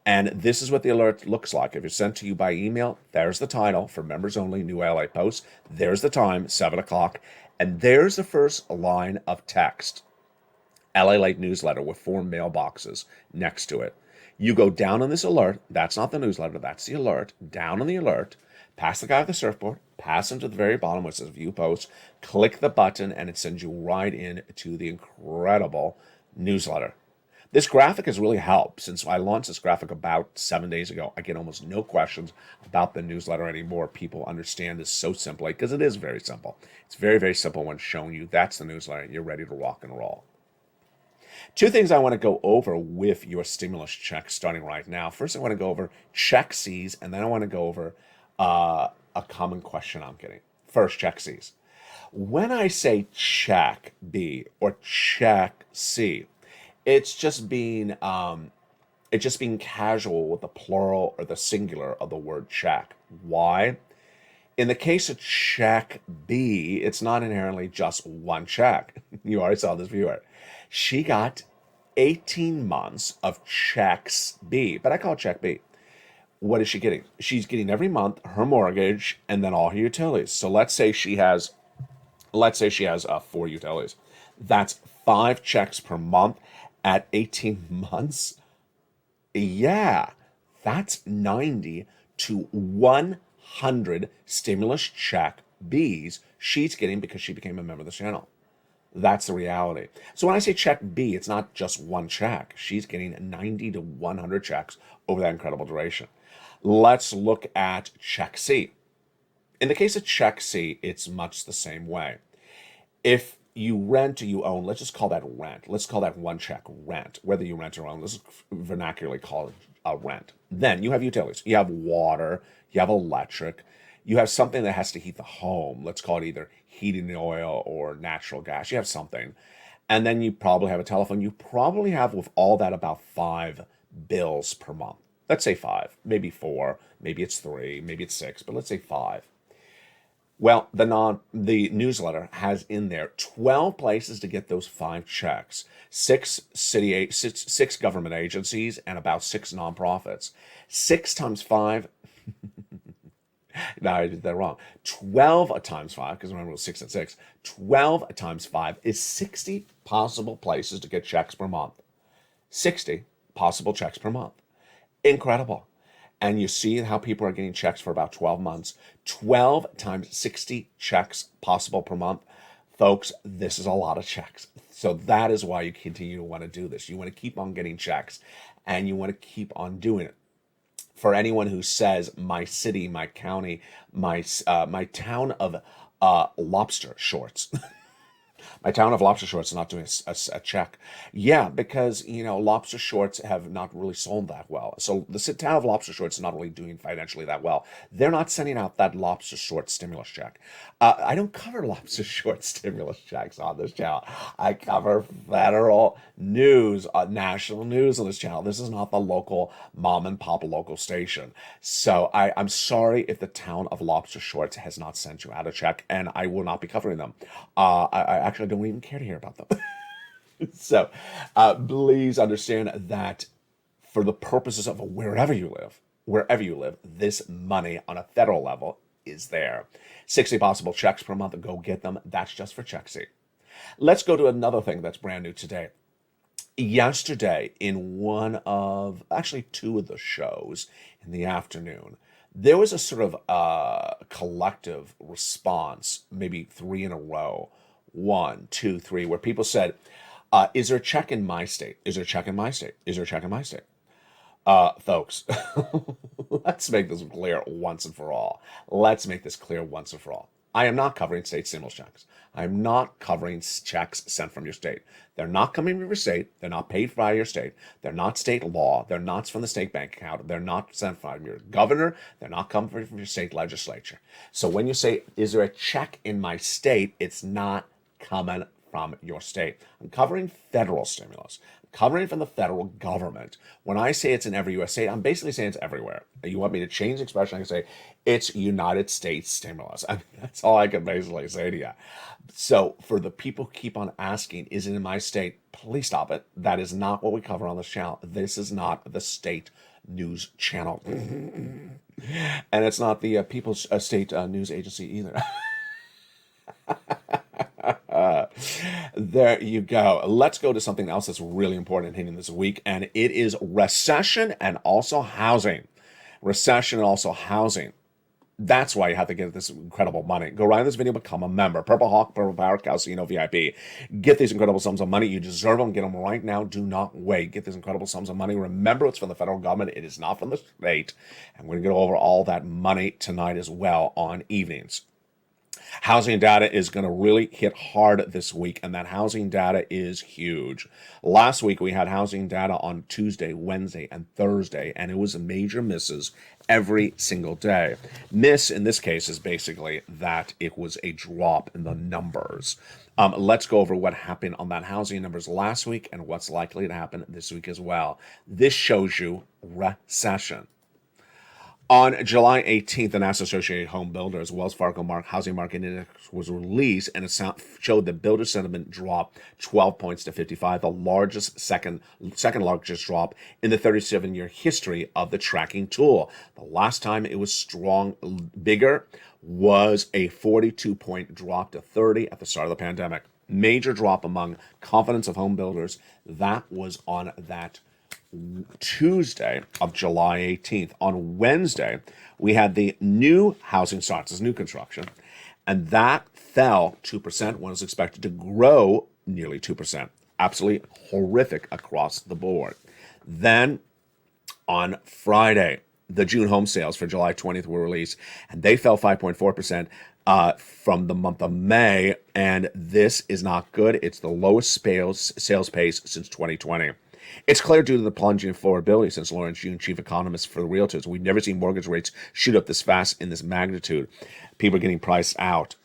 And this is what the alert looks like. If it's sent to you by email, there's the title for members only, new LALATE posts. There's the time, 7 o'clock. And there's the first line of text. LALATE newsletter with 4 mailboxes next to it. You go down on this alert. That's not the newsletter. That's the alert. Down on the alert. Pass the guy with the surfboard, pass him to the very bottom where it says View Post, click the button, and it sends you right in to the incredible newsletter. This graphic has really helped. Since I launched this graphic about 7 days ago, I get almost no questions about the newsletter anymore. People understand this so simply because it is very simple. It's very, very simple when showing you that's the newsletter and you're ready to rock and roll. 2 things I want to go over with your stimulus check starting right now. First, I want to go over check C's, and then I want to go over a common question I'm getting. First, check C's. When I say check B or check C, it's just being casual with the plural or the singular of the word check. Why? In the case of check B, it's not inherently just one check. You already saw this viewer. She got 18 months of checks B, but I call it check B. What is she getting? She's getting every month her mortgage and then all her utilities. So let's say she has 4 utilities. That's 5 checks per month at 18 months. Yeah, that's 90 to 100 stimulus check Bs she's getting because she became a member of the channel. That's the reality. So when I say check B, it's not just one check. She's getting 90 to 100 checks over that incredible duration. Let's look at check C. In the case of check C, it's much the same way. If you rent or you own, let's just call that rent. Let's call that one check rent. Whether you rent or own, let's vernacularly call it a rent. Then you have utilities. You have water, you have electric, you have something that has to heat the home. Let's call it either heating oil or natural gas. You have something. And then you probably have a telephone. You probably have with all that about 5 bills per month. Let's say 5, maybe 4, maybe it's 3, maybe it's 6, but let's say 5. Well, the newsletter has in there 12 places to get those 5 checks, 6 government agencies, and about 6 nonprofits. 6 times 5. No, I did that wrong. 12 times 5, because remember it was 6 and 6. 12 times 5 is 60 possible places to get checks per month. 60 possible checks per month. Incredible. And you see how people are getting checks for about 12 months. 12 times 60 checks possible per month. Folks, this is a lot of checks. So that is why you continue to want to do this. You want to keep on getting checks, and you want to keep on doing it. For anyone who says my city, my county, my town of lobster shorts. My town of lobster shorts is not doing a check. Yeah, because, lobster shorts have not really sold that well. So the town of lobster shorts is not really doing financially that well. They're not sending out that lobster short stimulus check. I don't cover lobster short stimulus checks on this channel. I cover federal news, national news on this channel. This is not the local mom and pop local station. So I'm sorry if the town of lobster shorts has not sent you out a check, and I will not be covering them. I actually don't even care to hear about them. So please understand that for the purposes of wherever you live, this money on a federal level is there. 60 possible checks per month. Go get them. That's just for check C. Let's go to another thing that's brand new today. Yesterday, in one of, actually two of the shows in the afternoon, there was a sort of collective response, maybe three in a row, one, two, three, where people said, is there a check in my state? Is there a check in my state? Is there a check in my state? Folks, let's make this clear once and for all. Let's make this clear once and for all. I am not covering state stimulus checks. I am not covering checks sent from your state. They're not coming from your state. They're not paid by your state. They're not state law. They're not from the state bank account. They're not sent from your governor. They're not coming from your state legislature. So when you say, is there a check in my state? It's not coming from your state. I'm covering federal stimulus. I'm covering from the federal government. When I say it's in every U.S. state, I'm basically saying it's everywhere. You want me to change the expression? I can say it's United States stimulus. I mean, that's all I can basically say to you. So for the people who keep on asking, is it in my state? Please stop it. That is not what we cover on this channel. This is not the state news channel. And it's not the People's State News Agency either. There you go. Let's go to something else that's really important hitting this week, and it is recession and also housing. Recession and also housing. That's why you have to get this incredible money. Go right in this video, become a member. Purple Hawk, Purple Power, Casino VIP. Get these incredible sums of money. You deserve them. Get them right now. Do not wait. Get these incredible sums of money. Remember, it's from the federal government. It is not from the state. And we're going to go over all that money tonight as well on evenings. Housing data is going to really hit hard this week, and that housing data is huge. Last week, we had housing data on Tuesday, Wednesday, and Thursday, and it was major misses every single day. Miss, in this case, is basically that it was a drop in the numbers. Let's go over what happened on that housing numbers last week and what's likely to happen this week as well. This shows you recession. On July 18th, the National Association of Home Builders Wells Fargo Housing Market Index was released, and it showed that builder sentiment dropped 12 points to 55, the largest second largest drop in the 37-year history of the tracking tool. The last time it was bigger, was a 42-point drop to 30 at the start of the pandemic. Major drop among confidence of home builders. That was on that Tuesday of July 18th. On Wednesday, we had the new housing starts, as new construction, and that fell 2% when it was expected to grow nearly 2%. Absolutely horrific across the board. Then on Friday, the June home sales for July 20th were released, and they fell 5.4% from the month of May, and this is not good. It's the lowest sales pace since 2020. It's clear due to the plunging affordability since Lawrence Yun, chief economist for the realtors. We've never seen mortgage rates shoot up this fast in this magnitude. People are getting priced out.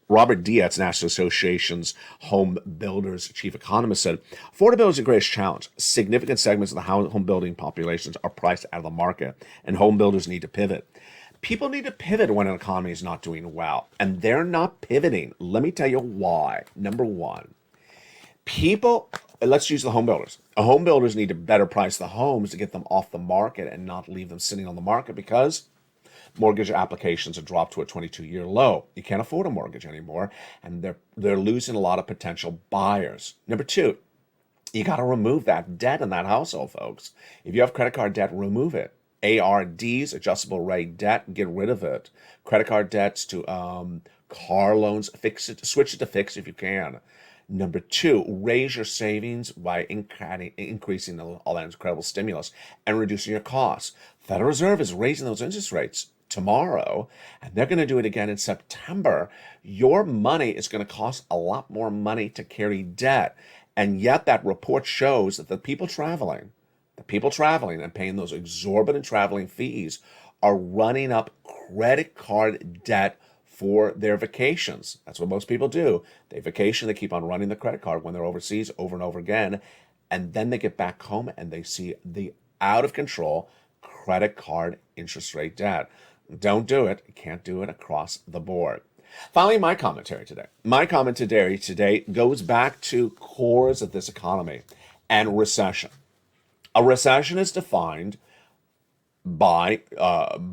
Robert Dietz, National Association's home builders chief economist, said, affordability is the greatest challenge. Significant segments of the home building populations are priced out of the market, and home builders need to pivot. People need to pivot when an economy is not doing well, and they're not pivoting. Let me tell you why. Number one, let's use the home builders. Home builders need to better price the homes to get them off the market and not leave them sitting on the market because mortgage applications have dropped to a 22-year low. You can't afford a mortgage anymore, and they're losing a lot of potential buyers. Number two, you got to remove that debt in that household, folks. If you have credit card debt, remove it. ARDs, adjustable rate debt, get rid of it. Credit card debts to car loans, switch it to fixed if you can. Number two, raise your savings by increasing all that incredible stimulus and reducing your costs. Federal Reserve is raising those interest rates tomorrow, and they're going to do it again in September. Your money is going to cost a lot more money to carry debt. And yet that report shows that the people traveling and paying those exorbitant traveling fees are running up credit card debt for their vacations. That's what most people do. They vacation, they keep on running the credit card when they're overseas over and over again, and then they get back home and they see the out of control credit card interest rate debt. Don't do it. You can't do it across the board. Finally, my commentary today. My commentary today goes back to cores of this economy and recession. A recession is defined by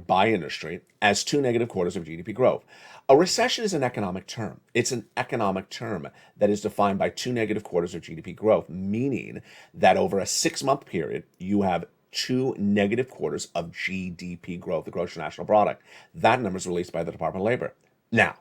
industry as 2 negative quarters of GDP growth. A recession is an economic term. It's an economic term that is defined by 2 negative quarters of GDP growth, meaning that over a 6-month period, you have 2 negative quarters of GDP growth, the gross national product. That number is released by the Department of Labor. Now,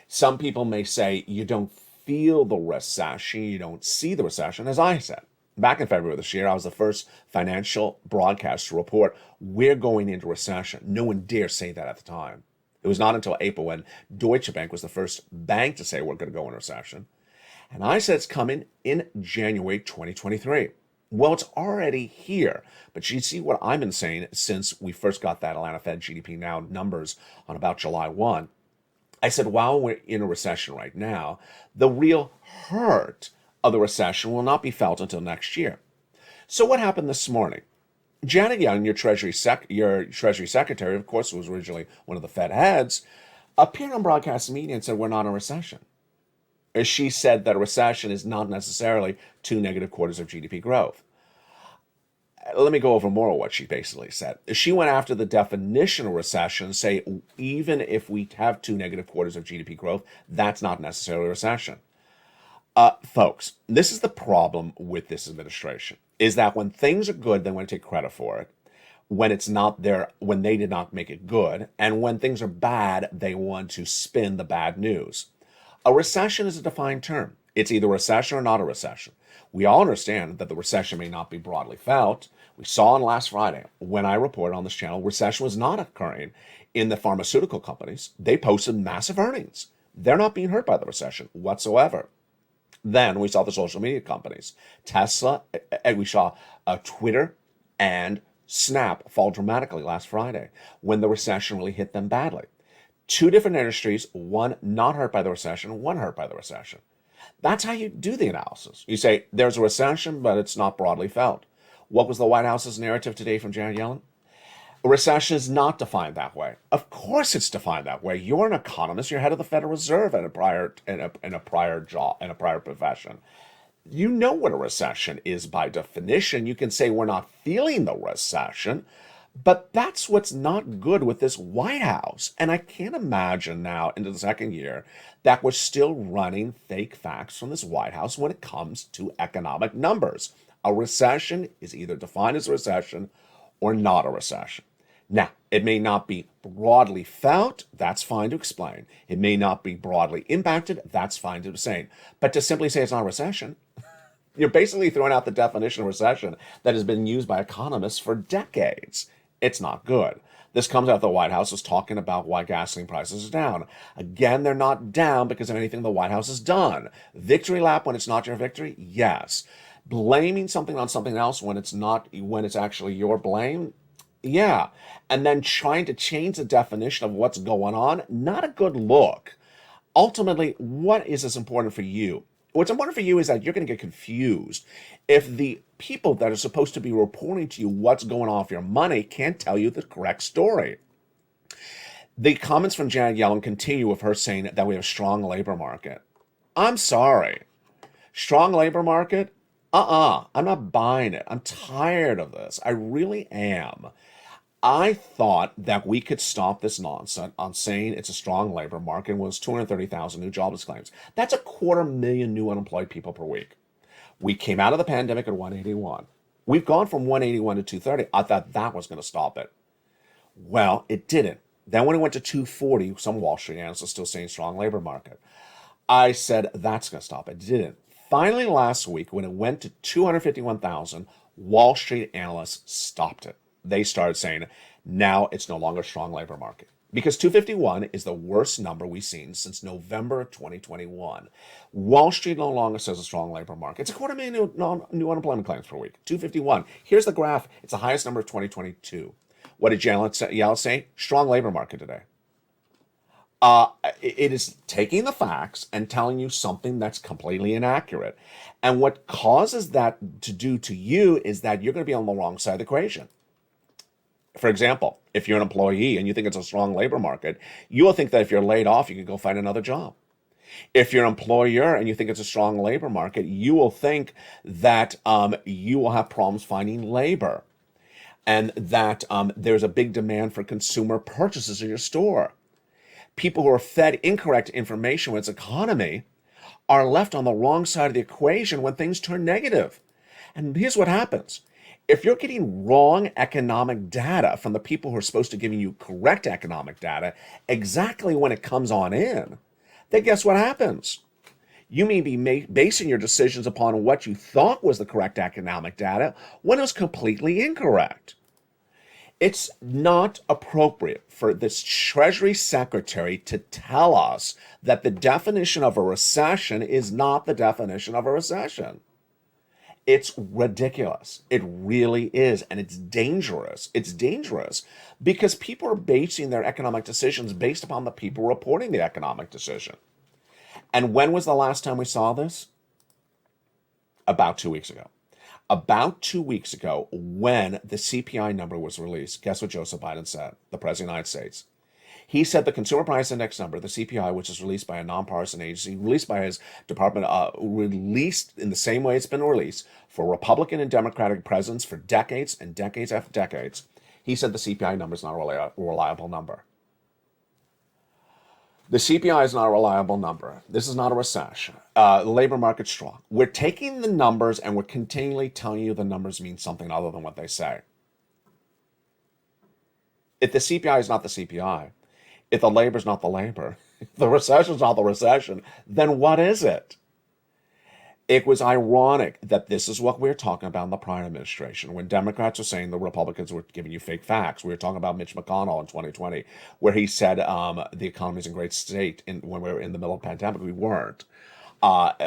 some people may say you don't feel the recession, you don't see the recession, as I said. Back in February of this year, I was the first financial broadcast to report we're going into recession. No one dare say that at the time. It was not until April when Deutsche Bank was the first bank to say we're going to go in recession. And I said it's coming in January 2023. Well, it's already here. But you see what I've been saying since we first got that Atlanta Fed GDP Now numbers on about July 1. I said, while we're in a recession right now, the real hurt of the recession will not be felt until next year. So what happened this morning? Janet Yellen, your Treasury Secretary, of course, who was originally one of the Fed heads, appeared on broadcast media and said we're not in a recession. She said that a recession is not necessarily 2 negative quarters of GDP growth. Let me go over more of what she basically said. She went after the definition of recession, say even if we have 2 negative quarters of GDP growth, that's not necessarily a recession. Folks, this is the problem with this administration, is that when things are good, they want to take credit for it. When it's not there, when they did not make it good, and when things are bad, they want to spin the bad news. A recession is a defined term. It's either a recession or not a recession. We all understand that the recession may not be broadly felt. We saw on last Friday, when I reported on this channel, recession was not occurring in the pharmaceutical companies. They posted massive earnings. They're not being hurt by the recession whatsoever. Then we saw the social media companies, Tesla, and we saw Twitter and Snap fall dramatically last Friday when the recession really hit them badly. 2 different industries, one not hurt by the recession, one hurt by the recession. That's how you do the analysis. You say there's a recession, but it's not broadly felt. What was the White House's narrative today from Janet Yellen? A recession is not defined that way. Of course it's defined that way. You're an economist. You're head of the Federal Reserve in a prior job, in a prior profession. You know what a recession is by definition. You can say we're not feeling the recession, but that's what's not good with this White House. And I can't imagine now into the second year that we're still running fake facts from this White House when it comes to economic numbers. A recession is either defined as a recession or not a recession. Now, it may not be broadly felt, that's fine to explain. It may not be broadly impacted, that's fine to say. But to simply say it's not a recession, you're basically throwing out the definition of recession that has been used by economists for decades. It's not good. This comes out of the White House was talking about why gasoline prices are down. Again, they're not down because of anything the White House has done. Victory lap when it's not your victory? Yes. Blaming something on something else when it's not, when it's actually your blame? Yeah. And then trying to change the definition of what's going on? Not a good look. Ultimately, what is as important for you? What's important for you is that you're going to get confused if the people that are supposed to be reporting to you what's going on with your money can't tell you the correct story. The comments from Janet Yellen continue with her saying that we have a strong labor market. I'm sorry. Strong labor market? I'm not buying it. I'm tired of this. I really am. I thought that we could stop this nonsense on saying it's a strong labor market was 230,000 new jobless claims. That's 250,000 new unemployed people per week. We came out of the pandemic at 181. We've gone from 181 to 230. I thought that was going to stop it. Well, it didn't. Then when it went to 240, some Wall Street analysts are still saying strong labor market. I said that's going to stop it. It didn't. Finally, last week, when it went to 251,000, Wall Street analysts stopped it. They started saying, now it's no longer a strong labor market. Because 251 is the worst number we've seen since November of 2021. Wall Street no longer says a strong labor market. It's 250,000 new unemployment claims per week. 251. Here's the graph. It's the highest number of 2022. What did Janet Yellen say? Strong labor market today. It is taking the facts and telling you something that's completely inaccurate. And what causes that to do to you is that you're going to be on the wrong side of the equation. For example, if you're an employee and you think it's a strong labor market, you will think that if you're laid off, you can go find another job. If you're an employer and you think it's a strong labor market, you will think that you will have problems finding labor and that there's a big demand for consumer purchases in your store. People who are fed incorrect information with its economy are left on the wrong side of the equation when things turn negative. And here's what happens. If you're getting wrong economic data from the people who are supposed to give you correct economic data exactly when it comes on in, then guess what happens? You may be basing your decisions upon what you thought was the correct economic data when it was completely incorrect. It's not appropriate for this Treasury Secretary to tell us that the definition of a recession is not the definition of a recession. It's ridiculous. It really is. And it's dangerous. It's dangerous because people are basing their economic decisions based upon the people reporting the economic decision. And when was the last time we saw this? About 2 weeks ago. About 2 weeks ago, when the CPI number was released, guess what Joseph Biden said, the President of the United States? He said the Consumer Price Index number, the CPI, which is released by a nonpartisan agency, released by his department, released in the same way it's been released for Republican and Democratic presidents for decades and decades after decades. He said the CPI number is not a reliable number. The CPI is not a reliable number. This is not a recession. The labor market's strong. We're taking the numbers and we're continually telling you the numbers mean something other than what they say. If the CPI is not the CPI, if the labor is not the labor, if the recession is not the recession, then what is it? It was ironic that this is what we were talking about in the prior administration when Democrats were saying the Republicans were giving you fake facts. We were talking about Mitch McConnell in 2020, where he said the economy is in great state when we were in the middle of the pandemic. We weren't.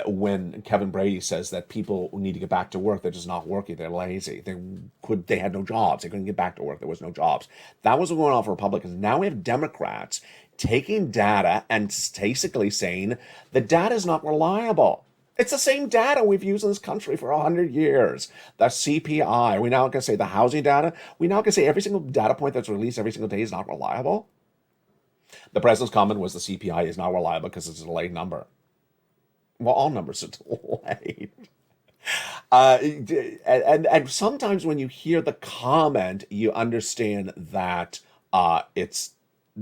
When Kevin Brady says that people need to get back to work, they're just not working, they're lazy, they had no jobs, they couldn't get back to work, there was no jobs. That was going on for Republicans. Now we have Democrats taking data and basically saying the data is not reliable. It's the same data we've used in this country for 100 years. The CPI, we now can say the housing data, we now can say every single data point that's released every single day is not reliable. The president's comment was the CPI is not reliable because it's a delayed number. Well, all numbers are delayed. And sometimes when you hear the comment, you understand that it's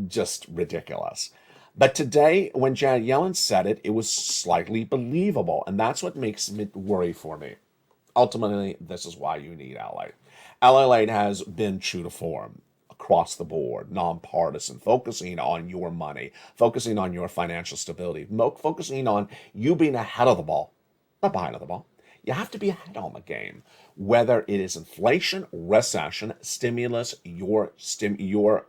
just ridiculous. But today, when Janet Yellen said it, it was slightly believable. And that's what makes it worry for me. Ultimately, this is why you need LALATE. LALATE has been true to form across the board, nonpartisan, focusing on your money, focusing on your financial stability, focusing on you being ahead of the ball, not behind the ball. You have to be ahead on the game, whether it is inflation, recession, stimulus, your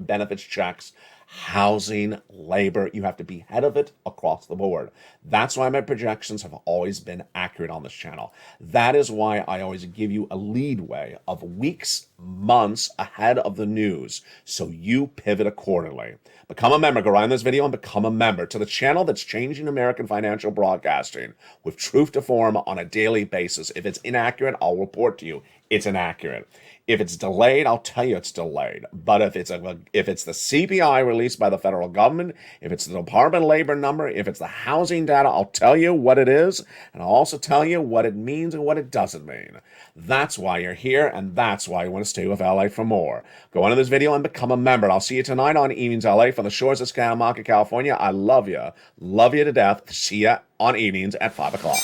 benefits checks, housing, labor. You have to be ahead of it across the board. That's why my projections have always been accurate on this channel. That is why I always give you a leadway of weeks, months ahead of the news, so you pivot accordingly. Become a member. Go right in this video and become a member to the channel that's changing American financial broadcasting with truth to form on a daily basis. If it's inaccurate, I'll report to you it's inaccurate. If it's delayed, I'll tell you it's delayed. But if it's the CPI released by the federal government, if it's the Department of Labor number, if it's the housing data, I'll tell you what it is, and I'll also tell you what it means and what it doesn't mean. That's why you're here, and that's why you want to stay with LA for more. Go into this video and become a member. I'll see you tonight on Evenings LA from the shores of Scanamaca, California. I love you. Love you to death. See ya on evenings at 5 o'clock.